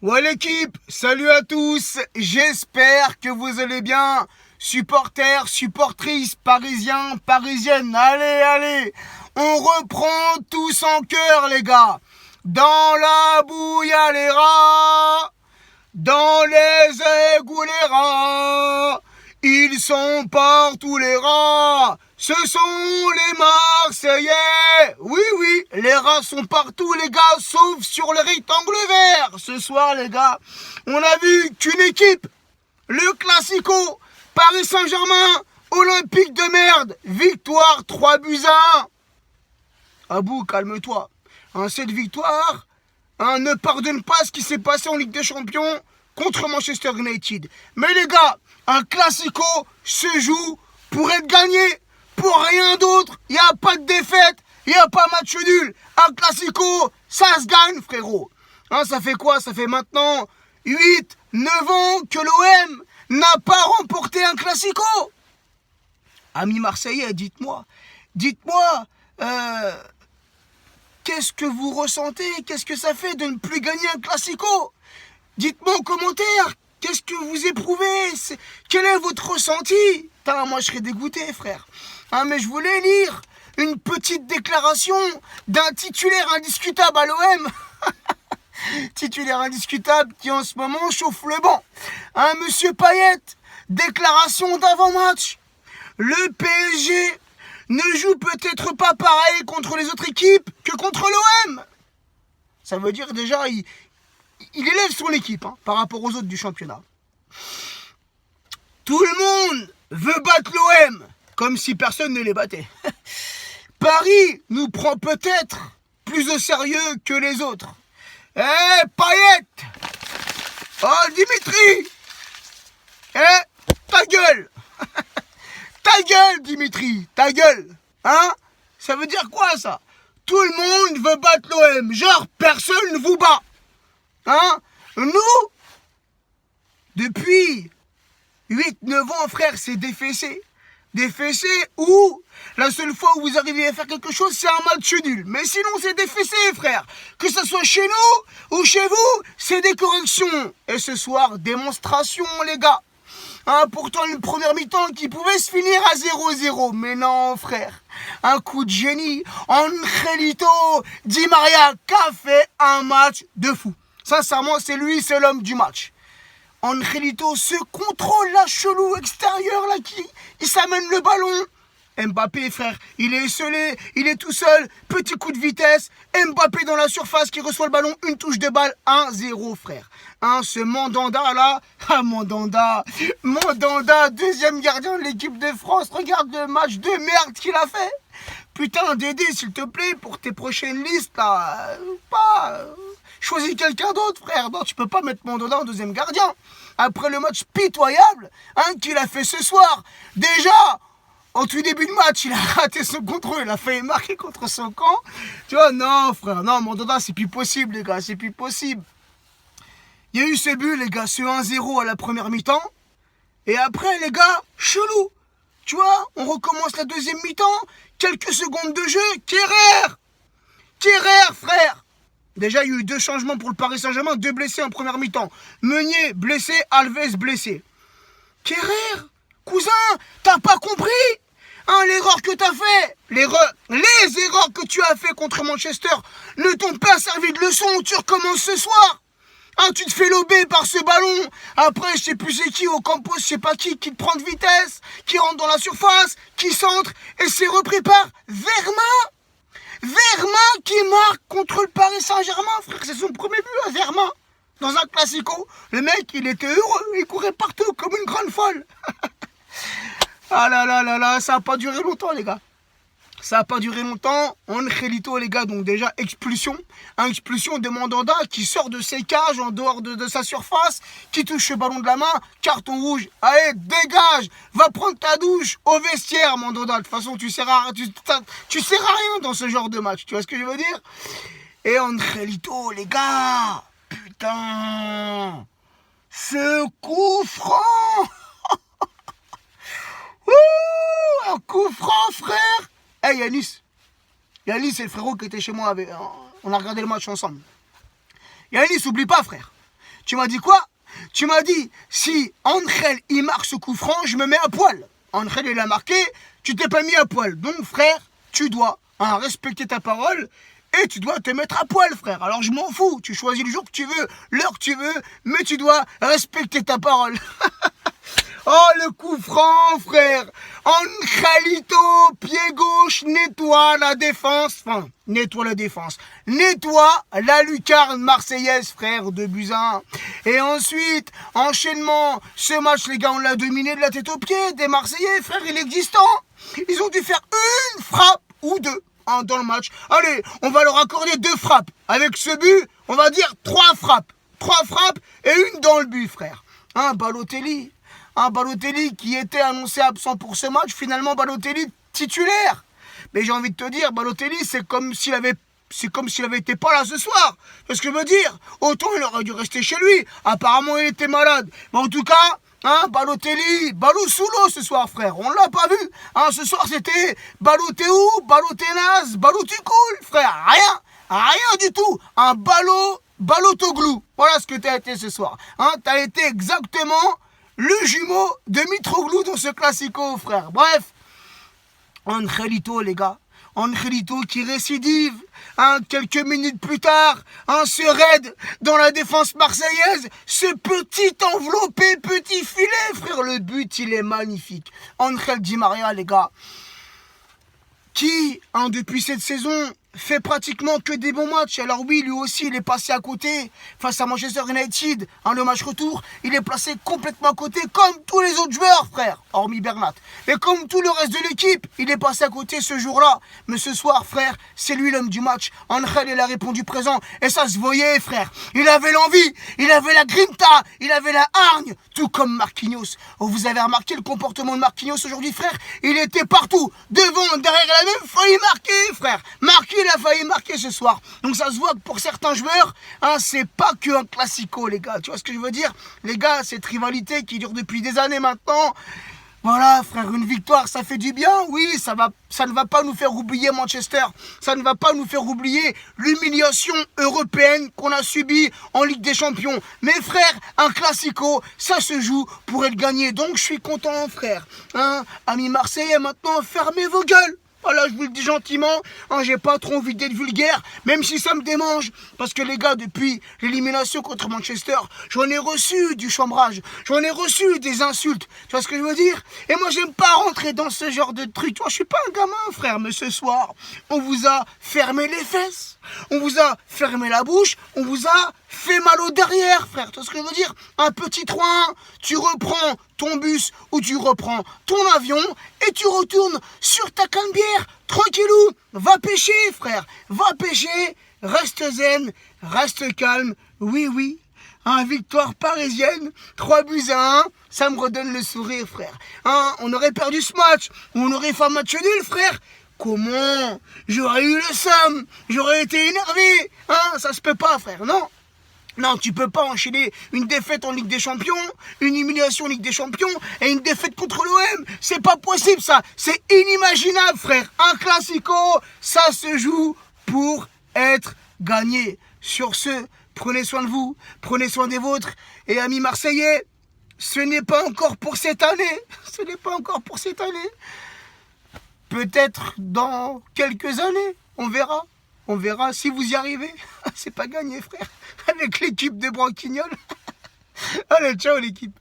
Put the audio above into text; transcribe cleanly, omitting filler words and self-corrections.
Ouais l'équipe, salut à tous, j'espère que vous allez bien, supporters, supportrices, parisiens, parisiennes, allez, on reprend tous en cœur les gars, dans la boue y'a les rats, dans les égouts les rats, ils sont partout les rats, ce sont les Marseillais. Oui, les rats sont partout les gars, sauf sur le rectangle vert. Ce soir les gars, on a vu qu'une équipe, le Classico, Paris Saint-Germain, Olympique de merde, victoire 3-1. Abou, calme-toi. Cette victoire ne pardonne pas ce qui s'est passé en Ligue des Champions contre Manchester United. Mais les gars, un Classico se joue pour être gagné, pour rien d'autre. Il n'y a pas de défaite, il n'y a pas match nul. Un Classico, ça se gagne, frérot. Ça fait quoi? Ça fait maintenant 8, 9 ans que l'OM n'a pas remporté un Classico. Amis Marseillais, dites-moi, qu'est-ce que vous ressentez? Qu'est-ce que ça fait de ne plus gagner un Classico? Dites-moi en commentaire, qu'est-ce que vous éprouvez? Quel est votre ressenti? Moi je serais dégoûté frère. Mais je voulais lire une petite déclaration d'un titulaire indiscutable à l'OM. Titulaire indiscutable qui en ce moment chauffe le banc. Monsieur Payet, déclaration d'avant-match. Le PSG ne joue peut-être pas pareil contre les autres équipes que contre l'OM. Ça veut dire déjà, il élève son équipe par rapport aux autres du championnat. Tout le monde veut battre l'OM, comme si personne ne les battait. Paris nous prend peut-être plus au sérieux que les autres. Payet! Oh, Dimitri! Ta gueule! Ta gueule, Dimitri! Ta gueule! Ça veut dire quoi, ça? Tout le monde veut battre l'OM. Genre, personne ne vous bat. Nous, depuis 8-9 ans, frère, c'est défessé. Défessé ou la seule fois où vous arrivez à faire quelque chose, c'est un match nul. Mais sinon, c'est défessé, frère. Que ce soit chez nous ou chez vous, c'est des corrections. Et ce soir, démonstration, les gars. Pourtant, une première mi-temps qui pouvait se finir à 0-0. Mais non, frère. Un coup de génie. Angelito Di Maria qui a fait un match de fou. Sincèrement, c'est lui, c'est l'homme du match. Angelito se contrôle la chelou extérieur là qui il s'amène le ballon. Mbappé frère, il est esselé, il est tout seul, petit coup de vitesse, Mbappé dans la surface qui reçoit le ballon, une touche de balle, 1-0 frère. Ce Mandanda là, Mandanda, deuxième gardien de l'équipe de France, regarde le match de merde qu'il a fait. Putain Dédé s'il te plaît, pour tes prochaines listes là, choisis quelqu'un d'autre, frère. Non, tu peux pas mettre Mandanda en deuxième gardien. Après le match pitoyable qu'il a fait ce soir. Déjà, en tout début de match, il a raté son contrôle. Il a failli marquer contre son camp. Tu vois, non, frère. Non, Mandanda, c'est plus possible, les gars. C'est plus possible. Il y a eu ce but, les gars. Ce 1-0 à la première mi-temps. Et après, les gars, chelou. Tu vois, on recommence la deuxième mi-temps. Quelques secondes de jeu. Kerrer, frère. Déjà, il y a eu 2 changements pour le Paris Saint-Germain, 2 blessés en première mi-temps. Meunier blessé, Alves blessé. Kerrer, cousin, t'as pas compris l'erreur que t'as fait. Les erreurs que tu as fait contre Manchester ne t'ont pas servi de leçon. Tu recommences ce soir. Tu te fais lober par ce ballon. Après, je sais plus c'est qui, au Campos, je sais pas qui te prend de vitesse, qui rentre dans la surface, qui centre, et c'est repris par Vermain qui marque contre le Paris Saint-Germain, frère, c'est son premier but à Vermain. Dans un Classico, le mec, il était heureux, il courait partout comme une grande folle. Là, ça n'a pas duré longtemps, les gars. Ça n'a pas duré longtemps. Angelito, les gars, donc déjà expulsion. Expulsion de Mandanda qui sort de ses cages en dehors de sa surface, qui touche le ballon de la main, carton rouge. Allez, dégage, va prendre ta douche au vestiaire, Mandanda. De toute façon, tu sers à rien dans ce genre de match. Tu vois ce que je veux dire? Et Angelito, les gars, putain, ce coup franc. Un coup franc, frère. Yanis, c'est le frérot qui était chez moi. On a regardé le match ensemble. Yanis, oublie pas, frère. Tu m'as dit quoi? Tu m'as dit, si Angel, il marque ce coup franc, je me mets à poil. Angel, il a marqué, tu t'es pas mis à poil. Donc, frère, tu dois respecter ta parole et tu dois te mettre à poil, frère. Alors, je m'en fous. Tu choisis le jour que tu veux, l'heure que tu veux, mais tu dois respecter ta parole. Oh, le coup franc, frère. Angelito, pied gauche, nettoie la défense. Enfin, nettoie la défense. Nettoie la lucarne marseillaise, frère, de Buzyn. Et ensuite, enchaînement. Ce match, les gars, on l'a dominé de la tête aux pieds. Des Marseillais, frère, inexistants. Ils ont dû faire une frappe ou deux dans le match. Allez, on va leur accorder 2 frappes. Avec ce but, on va dire 3 frappes. 3 frappes et une dans le but, frère. Balotelli. Balotelli qui était annoncé absent pour ce match, finalement Balotelli titulaire. Mais j'ai envie de te dire, Balotelli, c'est comme s'il avait été pas là ce soir. C'est ce que je veux dire. Autant il aurait dû rester chez lui. Apparemment, il était malade. Mais en tout cas, Balotelli, Balou sous l'eau ce soir, frère. On l'a pas vu. Ce soir, c'était Baloté où, Baloténas, Balou tu coules, frère. Rien du tout. Balotoglou. Voilà ce que tu as été ce soir. Tu as été exactement le jumeau de Mitroglou dans ce classico, frère. Bref, Angelito, les gars. Angelito qui récidive. Quelques minutes plus tard, ce raid dans la défense marseillaise. Ce petit enveloppé, petit filet, frère. Le but, il est magnifique. Angel Di Maria, les gars. Qui, depuis cette saison, fait pratiquement que des bons matchs. Alors oui, lui aussi, il est passé à côté face à Manchester United. Le match retour, il est placé complètement à côté, comme tous les autres joueurs, frère, hormis Bernat. Mais comme tout le reste de l'équipe, il est passé à côté ce jour-là. Mais ce soir, frère, c'est lui l'homme du match. Angel, il a répondu présent. Et ça se voyait, frère. Il avait l'envie, il avait la grinta, il avait la hargne, tout comme Marquinhos. Vous avez remarqué le comportement de Marquinhos aujourd'hui, frère? Il était partout, devant, derrière, il a même failli marquer, frère. Il a failli marquer ce soir. Donc ça se voit que pour certains joueurs, c'est pas qu'un classico, les gars. Tu vois ce que je veux dire? Les gars, cette rivalité qui dure depuis des années maintenant. Voilà, frère, une victoire, ça fait du bien. Oui, ça ne va pas nous faire oublier Manchester. Ça ne va pas nous faire oublier l'humiliation européenne qu'on a subie en Ligue des Champions. Mais frère, un classico, ça se joue pour être gagné. Donc je suis content, frère. Amis marseillais, maintenant, fermez vos gueules. Voilà, je vous le dis gentiment, j'ai pas trop envie d'être vulgaire, même si ça me démange. Parce que les gars, depuis l'élimination contre Manchester, j'en ai reçu du chambrage, j'en ai reçu des insultes. Tu vois ce que je veux dire? Et moi, j'aime pas rentrer dans ce genre de truc. Tu vois, je suis pas un gamin, frère, mais ce soir, on vous a fermé les fesses, on vous a fermé la bouche, on vous a fait mal au derrière, frère. Tu vois ce que je veux dire? Un petit 3-1, tu reprends ton bus ou tu reprends ton avion et tu retournes sur ta canne bière, tranquillou. Va pêcher, frère. Va pêcher. Reste zen, reste calme. Oui. Victoire parisienne, 3-1. Ça me redonne le sourire, frère. On aurait perdu ce match. On aurait fait un match nul, frère. Comment? J'aurais eu le seum. J'aurais été énervé. Ça se peut pas, frère. Non, tu peux pas enchaîner une défaite en Ligue des Champions, une humiliation en Ligue des Champions et une défaite contre l'OM. C'est pas possible, ça. C'est inimaginable, frère. Un classico, ça se joue pour être gagné. Sur ce, prenez soin de vous, prenez soin des vôtres. Et amis marseillais, ce n'est pas encore pour cette année. Ce n'est pas encore pour cette année. Peut-être dans quelques années, on verra. On verra si vous y arrivez. C'est pas gagné, frère. Avec l'équipe de Branquignol. Allez, ciao l'équipe.